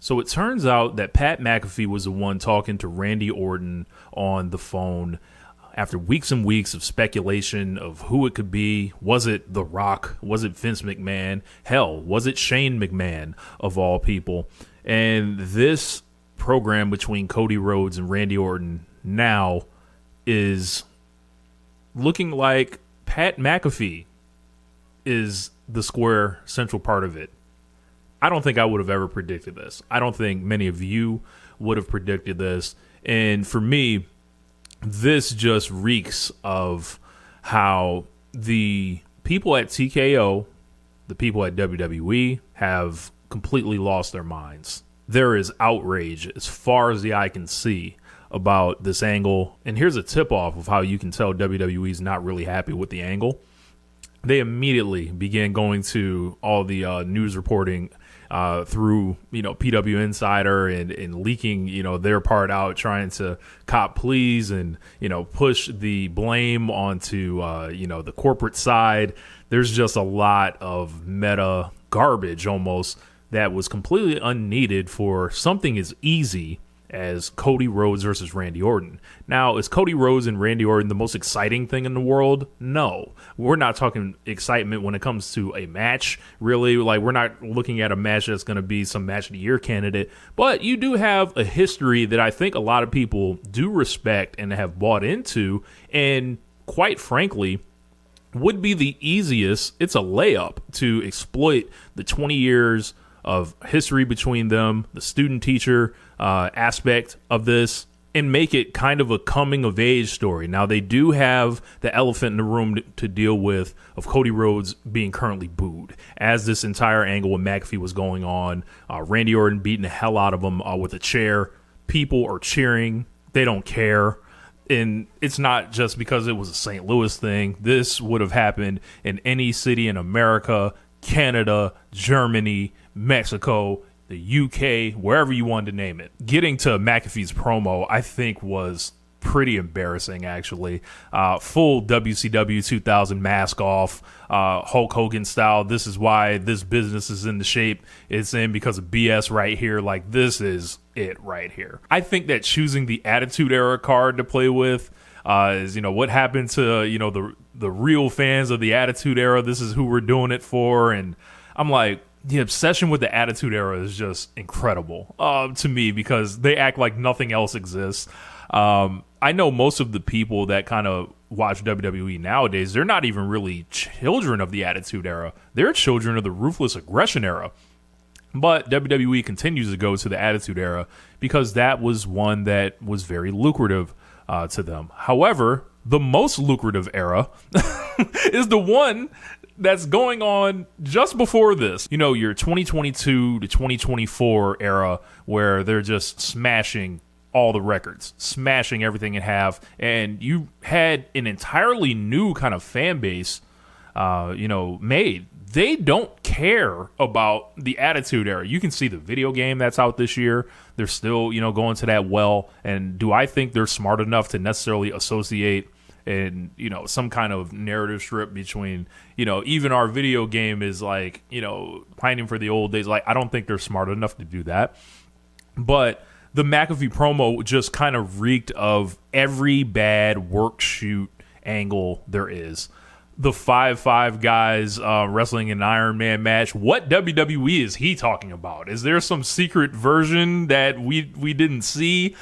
So it turns out that Pat McAfee was the one talking to Randy Orton on the phone after weeks and weeks of speculation of who it could be. Was it The Rock? Was it Vince McMahon? Hell, was it Shane McMahon, of all people? And this program between Cody Rhodes and Randy Orton now is looking like Pat McAfee is the square central part of it. I don't think I would have ever predicted this. I don't think many of you would have predicted this. And for me, this just reeks of how the people at TKO, the people at WWE, have completely lost their minds. There is outrage as far as the eye can see about this angle. And here's a tip-off of how you can tell WWE is not really happy with the angle. They immediately began going to all the news reporting through, PW Insider and leaking, their part out, trying to cop pleas and, push the blame onto, the corporate side. There's just a lot of meta garbage almost that was completely unneeded for something as easy as Cody Rhodes versus Randy Orton. Now, is Cody Rhodes and Randy Orton the most exciting thing in the world? No. We're not talking excitement when it comes to a match, really. Like, we're not looking at a match that's going to be some match of the year candidate. But you do have a history that I think a lot of people do respect and have bought into. And quite frankly, would be the easiest. It's a layup to exploit the 20 years of history between them, the student-teacher aspect of this, and make it kind of a coming-of-age story. Now, they do have the elephant in the room to deal with of Cody Rhodes being currently booed. As this entire angle with McAfee was going on, Randy Orton beating the hell out of him with a chair. People are cheering. They don't care. And it's not just because it was a St. Louis thing. This would have happened in any city in America, Canada, Germany, Mexico, the UK, wherever you wanted to name it. Getting to McAfee's promo, I think, was pretty embarrassing, actually. Full WCW 2000 mask off, Hulk Hogan style. This is why this business is in the shape it's in, because of BS right here. Like, this is it right here. I think that choosing the Attitude Era card to play with is, what happened to, the real fans of the Attitude Era. This is who we're doing it for. And I'm like, the obsession with the Attitude Era is just incredible to me, because they act like nothing else exists. I know most of the people that kind of watch WWE nowadays, they're not even really children of the Attitude Era. They're children of the Ruthless Aggression Era. But WWE continues to go to the Attitude Era because that was one that was very lucrative to them. However, the most lucrative era is the one that's going on just before this. Your 2022 to 2024 era, where they're just smashing all the records, smashing everything in half. And you had an entirely new kind of fan base, made. They don't care about the Attitude Era. You can see the video game that's out this year. They're still, going to that well. And do I think they're smart enough to necessarily associate and, some kind of narrative strip between, even our video game is like, pining for the old days. Like, I don't think they're smart enough to do that. But the McAfee promo just kind of reeked of every bad work shoot angle there is. The 5'5" guys wrestling an Iron Man match. What WWE is he talking about? Is there some secret version that we didn't see?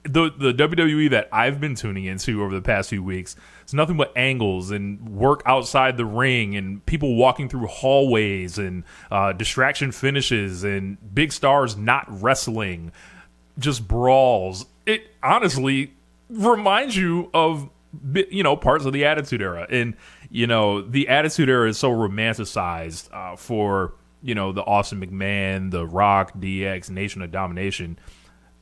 The WWE that I've been tuning into over the past few weeks, it's nothing but angles and work outside the ring and people walking through hallways and distraction finishes and big stars not wrestling, just brawls. It honestly reminds you of, parts of the Attitude Era. And, the Attitude Era is so romanticized for, the Austin McMahon, The Rock, DX, Nation of Domination.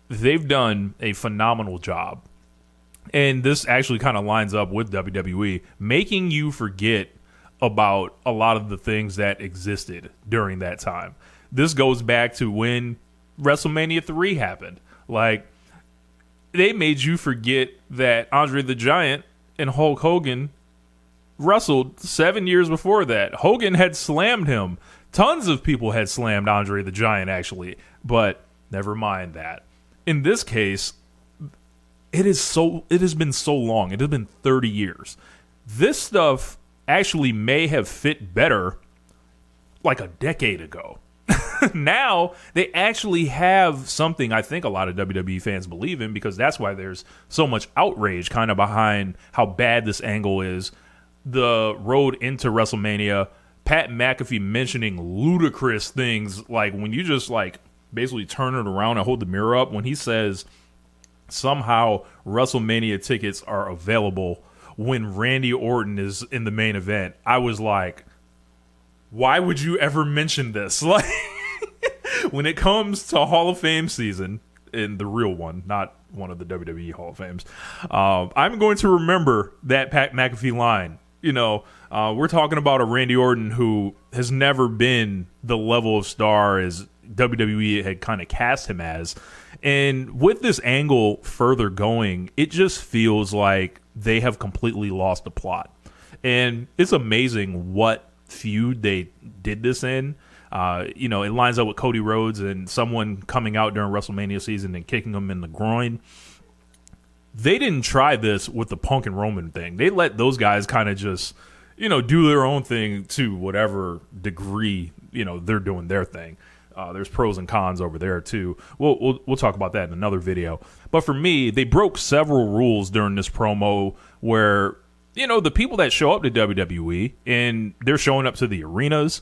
They've done a phenomenal job. And this actually kind of lines up with WWE, making you forget about a lot of the things that existed during that time. This goes back to when WrestleMania 3 happened. Like, they made you forget that Andre the Giant and Hulk Hogan wrestled 7 years before that. Hogan had slammed him. Tons of people had slammed Andre the Giant, actually. But never mind that. In this case, it has been so long. It has been 30 years. This stuff actually may have fit better like a decade ago. Now they actually have something I think a lot of WWE fans believe in, because that's why there's so much outrage kind of behind how bad this angle is. The road into WrestleMania, Pat McAfee mentioning ludicrous things like when you just like basically turn it around and hold the mirror up, when he says somehow WrestleMania tickets are available when Randy Orton is in the main event. I was like, why would you ever mention this? Like, when it comes to Hall of Fame season, in the real one, not one of the WWE Hall of Fames, I'm going to remember that Pat McAfee line. You know, we're talking about a Randy Orton who has never been the level of star as WWE had kind of cast him as. And with this angle further going, it just feels like they have completely lost the plot. And it's amazing what feud they did this in. You know, it lines up with Cody Rhodes and someone coming out during WrestleMania season and kicking him in the groin. They didn't try this with the Punk and Roman thing. They let those guys kind of just, you know, do their own thing to whatever degree, you know, they're doing their thing. There's pros and cons over there too. We'll talk about that in another video. But for me, they broke several rules during this promo where, you know, the people that show up to WWE and they're showing up to the arenas,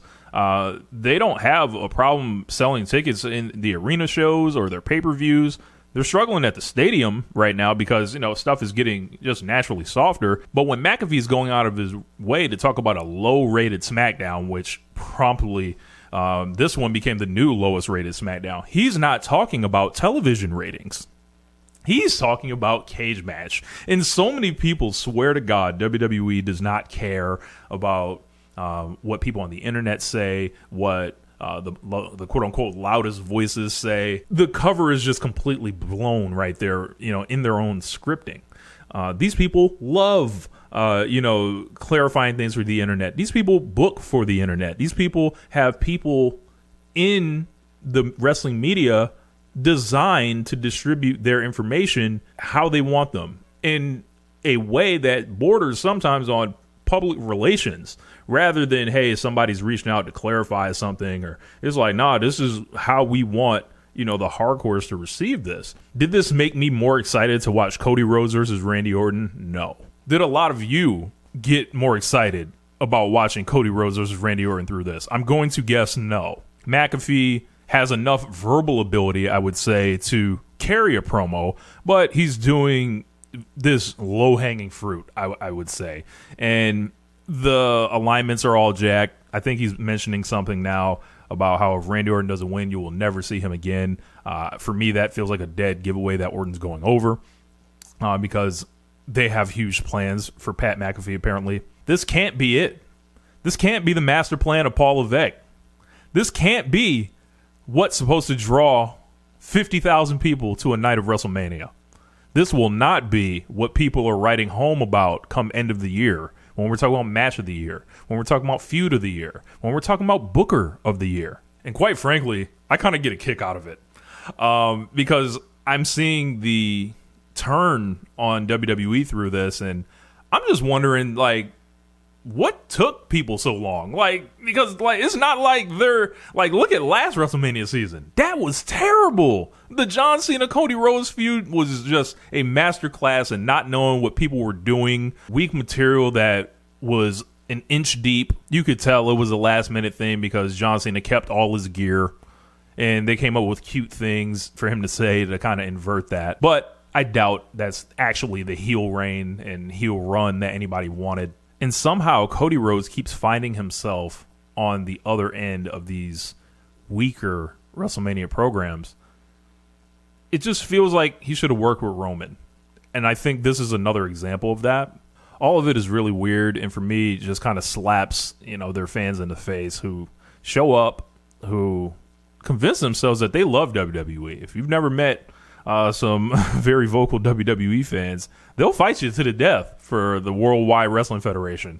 they don't have a problem selling tickets in the arena shows or their pay-per-views. They're struggling at the stadium right now because, you know, stuff is getting just naturally softer. But when McAfee's going out of his way to talk about a low-rated SmackDown, which promptly this one became the new lowest-rated SmackDown, he's not talking about television ratings. He's talking about cage match. And so many people swear to God WWE does not care about what people on the internet say, what the quote-unquote loudest voices say. The cover is just completely blown right there, you know, in their own scripting. These people love, you know, clarifying things for the internet. These people book for the internet. These people have people in the wrestling media designed to distribute their information how they want them, in a way that borders sometimes on public relations, rather than, hey, somebody's reaching out to clarify something, or it's like, nah, this is how we want, you know, the hardcores to receive this. Did this make me more excited to watch Cody Rhodes versus Randy Orton? No. Did a lot of you get more excited about watching Cody Rhodes versus Randy Orton through this? I'm going to guess no. McAfee has enough verbal ability, I would say, to carry a promo, but he's doing this low-hanging fruit, I would say. And the alignments are all jacked. I think he's mentioning something now about how if Randy Orton doesn't win, you will never see him again. For me, that feels like a dead giveaway that Orton's going over, because they have huge plans for Pat McAfee, apparently. This can't be it. This can't be the master plan of Paul Levesque. This can't be what's supposed to draw 50,000 people to a night of WrestleMania. This will not be what people are writing home about come end of the year, when we're talking about match of the year, when we're talking about feud of the year, when we're talking about booker of the year. And quite frankly, I kind of get a kick out of it, because I'm seeing the turn on WWE through this, and I'm just wondering, like, what took people so long? Like, because, like, it's not like they're, like, look at last WrestleMania season. That was terrible. The John Cena Cody Rhodes feud was just a masterclass in not knowing what people were doing. Weak material that was an inch deep. You could tell it was a last minute thing because John Cena kept all his gear, and they came up with cute things for him to say to kind of invert that. But I doubt that's actually the heel reign and heel run that anybody wanted. And somehow Cody Rhodes keeps finding himself on the other end of these weaker WrestleMania programs. It just feels like he should have worked with Roman. And I think this is another example of that. All of it is really weird, and for me, it just kind of slaps, you know, their fans in the face who show up, who convince themselves that they love WWE. If you've never met some very vocal WWE fans, they'll fight you to the death for the Worldwide Wrestling Federation.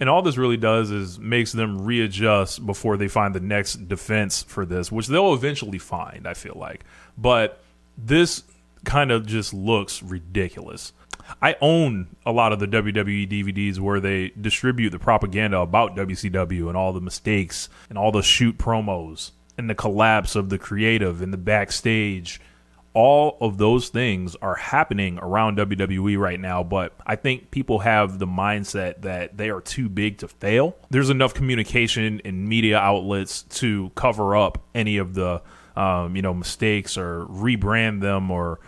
And all this really does is makes them readjust before they find the next defense for this, which they'll eventually find, I feel like. But this kind of just looks ridiculous. I own a lot of the WWE DVDs where they distribute the propaganda about WCW and all the mistakes and all the shoot promos and the collapse of the creative and the backstage. All of those things are happening around WWE right now, but I think people have the mindset that they are too big to fail. There's enough communication in media outlets to cover up any of the mistakes or rebrand them, or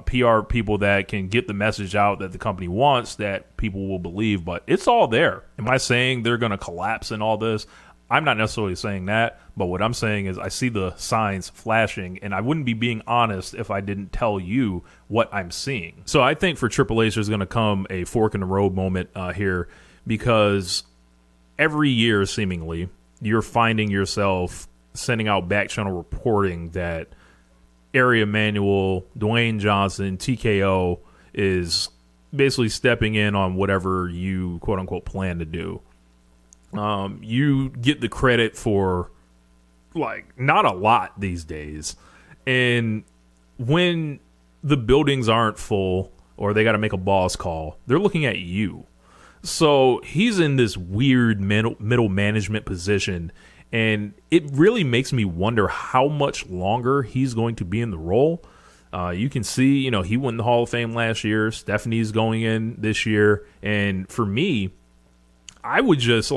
PR people that can get the message out that the company wants that people will believe, but it's all there. Am I saying they're going to collapse in all this? I'm not necessarily saying that, but what I'm saying is I see the signs flashing, and I wouldn't be being honest if I didn't tell you what I'm seeing. So I think for Triple H there's going to come a fork in the road moment here, because every year seemingly you're finding yourself sending out back channel reporting that Area Manuel, Dwayne Johnson, TKO is basically stepping in on whatever you quote unquote plan to do. You get the credit for like not a lot these days. And when the buildings aren't full or they got to make a boss call, they're looking at you. So he's in this weird middle management position. And it really makes me wonder how much longer he's going to be in the role. You can see, he won the Hall of Fame last year. Stephanie's going in this year. And for me, I would just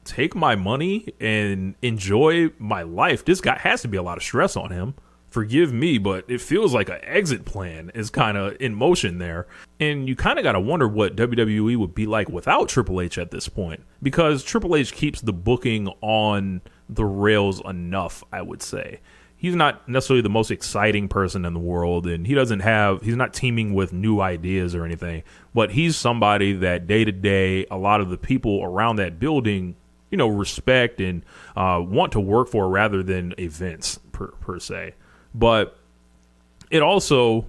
take my money and enjoy my life. This guy has to be a lot of stress on him. Forgive me, but it feels like an exit plan is kind of in motion there. And you kind of got to wonder what WWE would be like without Triple H at this point, because Triple H keeps the booking on the rails enough, I would say. He's not necessarily the most exciting person in the world, and he's not teaming with new ideas or anything, but he's somebody that day to day, a lot of the people around that building, respect and want to work for rather than events per se. But it also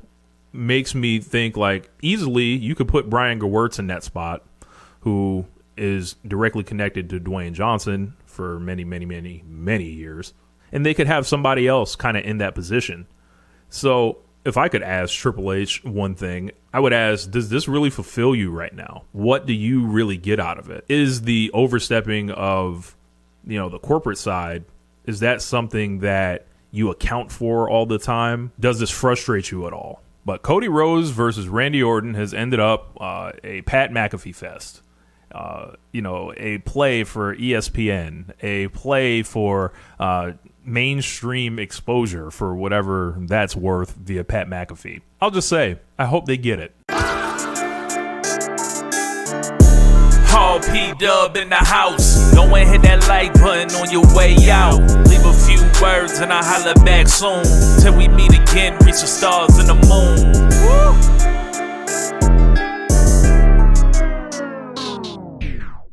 makes me think easily you could put Brian Gewirtz in that spot, who is directly connected to Dwayne Johnson for many, many, many, many years. And they could have somebody else kind of in that position. So if I could ask Triple H one thing, I would ask, does this really fulfill you right now? What do you really get out of it? Is the overstepping of, the corporate side, is that something that you account for all the time? Does this frustrate you at all? But Cody Rhodes versus Randy Orton has ended up a Pat McAfee fest. A play for ESPN, a play for mainstream exposure for whatever that's worth via Pat McAfee. I'll just say, I hope they get it. P-Dub in the house. Go and hit that like button on your way out. Leave a few words and I'll holla back soon. Till we meet again, reach the stars